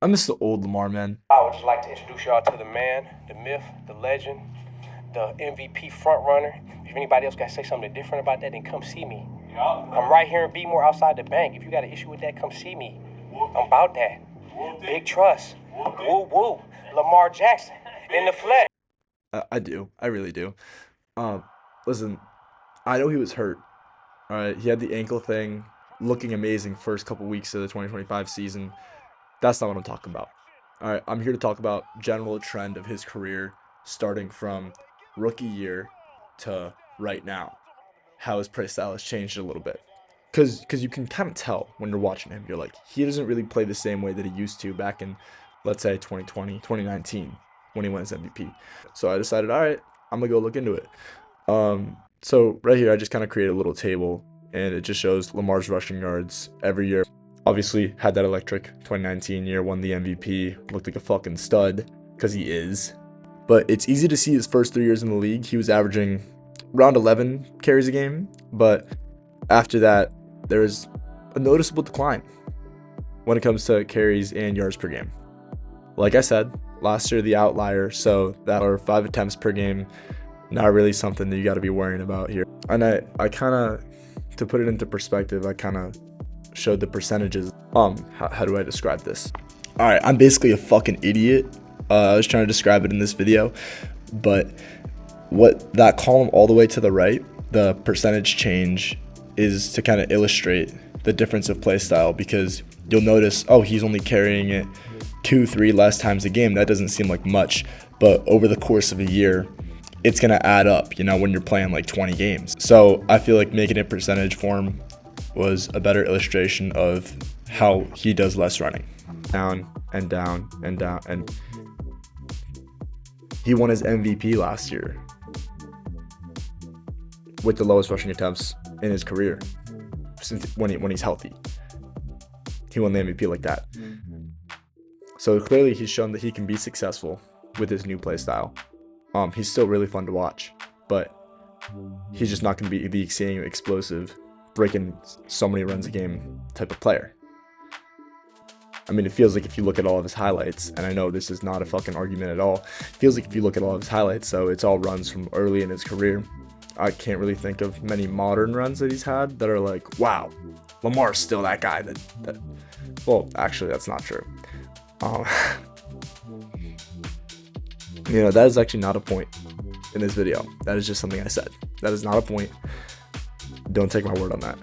I miss the old Lamar, man. I would just like to introduce y'all to the man, the myth, the legend, the MVP frontrunner. If anybody else got to say something different about that, then come see me. I'm right here in Bmore outside the bank. If you got an issue with that, come see me. I'm about that. Big trust. Woo woo. Lamar Jackson in the flesh. I do. I really do. Um, Listen, I know he was hurt. All right, he had the ankle thing, looking amazing first couple weeks of the 2025 season. That's not what I'm talking about. All right, I'm here to talk about general trend of his career, starting from rookie year to right now, how his play style has changed a little bit. Cause you can kind of tell when you're watching him. You're like, he doesn't really play the same way that he used to back in, let's say, 2020, 2019, when he wins MVP. So I decided, all right, I'm gonna go look into it. So right here, I just kind of created a little table, and it just shows Lamar's rushing yards every year. Obviously, had that electric 2019 year, won the MVP, looked like a fucking stud, because he is. But it's easy to see his first 3 years in the league, he was averaging around 11 carries a game. But after that, there was a noticeable decline when it comes to carries and yards per game. Like I said, last year the outlier, so that are 5 attempts per game, not really something that you got to be worrying about here. And I kind of, to put it into perspective, I kind of showed the percentages. How do I describe this? All right, I'm basically a fucking idiot. I was trying to describe it in this video, but what that column all the way to the right, the percentage change, is to kind of illustrate the difference of play style, because you'll notice, oh, he's only carrying it 2-3 less times a game. That doesn't seem like much, but over the course of a year, it's going to add up, when you're playing like 20 games. So I feel like making it percentage form was a better illustration of how he does less running. Down and down and down. And he won his MVP last year with the lowest rushing attempts in his career since when he's healthy. He won the MVP like that. So clearly he's shown that he can be successful with his new play style. He's still really fun to watch, but he's just not going to be the same explosive, breaking so many runs a game type of player. I mean, it feels like if you look at all of his highlights, and I know this is not a fucking argument at all, it feels like if you look at all of his highlights, so it's all runs from early in his career. I can't really think of many modern runs that he's had that are like, wow, Lamar's still that guy that well, actually, that's not true. That is actually not a point in this video. That is just something I said. That is not a point. Don't take my word on that.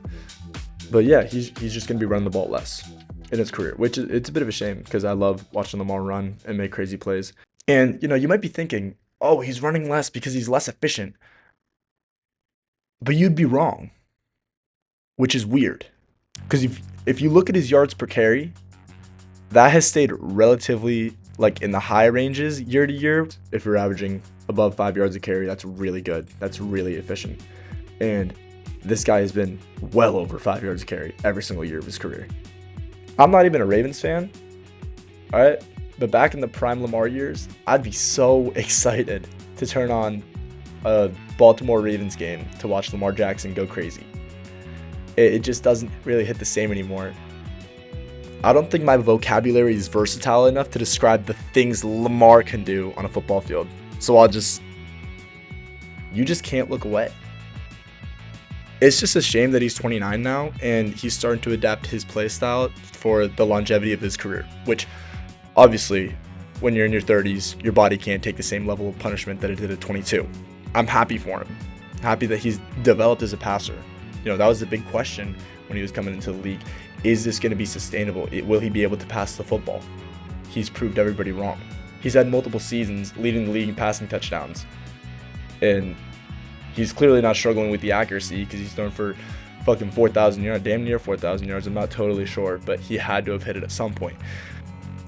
But yeah, he's just going to be running the ball less in his career, which it's a bit of a shame because I love watching Lamar run and make crazy plays. And, you might be thinking, oh, he's running less because he's less efficient. But you'd be wrong, which is weird. Because if you look at his yards per carry, that has stayed relatively like in the high ranges year to year. If you're averaging above 5 yards a carry, that's really good. That's really efficient. And this guy has been well over 5 yards a carry every single year of his career. I'm not even a Ravens fan, all right? But back in the prime Lamar years, I'd be so excited to turn on a Baltimore Ravens game to watch Lamar Jackson go crazy. It just doesn't really hit the same anymore. I don't think my vocabulary is versatile enough to describe the things Lamar can do on a football field. So you just can't look away. It's just a shame that he's 29 now and he's starting to adapt his play style for the longevity of his career, which obviously when you're in your 30s, your body can't take the same level of punishment that it did at 22. I'm happy for him. Happy that he's developed as a passer. That was the big question when he was coming into the league. Is this going to be sustainable? Will he be able to pass the football? He's proved everybody wrong. He's had multiple seasons leading the league in passing touchdowns. And he's clearly not struggling with the accuracy because he's thrown for fucking 4,000 yards, damn near 4,000 yards. I'm not totally sure, but he had to have hit it at some point.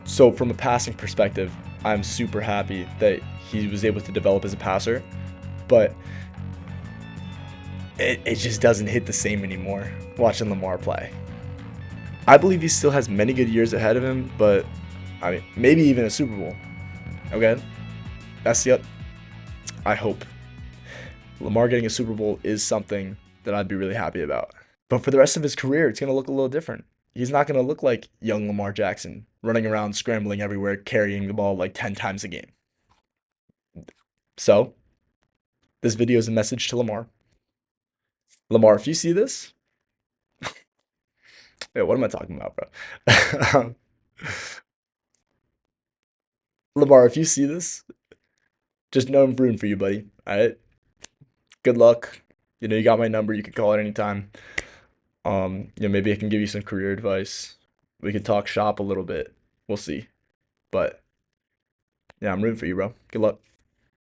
So from a passing perspective, I'm super happy that he was able to develop as a passer, but it just doesn't hit the same anymore watching Lamar play. I believe he still has many good years ahead of him, but I mean, maybe even a Super Bowl. Okay? I hope. Lamar getting a Super Bowl is something that I'd be really happy about. But for the rest of his career, it's going to look a little different. He's not going to look like young Lamar Jackson, running around, scrambling everywhere, carrying the ball like 10 times a game. So, this video is a message to Lamar. Lamar, if you see this, wait, what am I talking about, bro? Lamar, if you see this, just know I'm rooting for you, buddy. All right. Good luck. You got my number. You can call at any time. Maybe I can give you some career advice. We could talk shop a little bit. We'll see. But yeah, I'm rooting for you, bro. Good luck.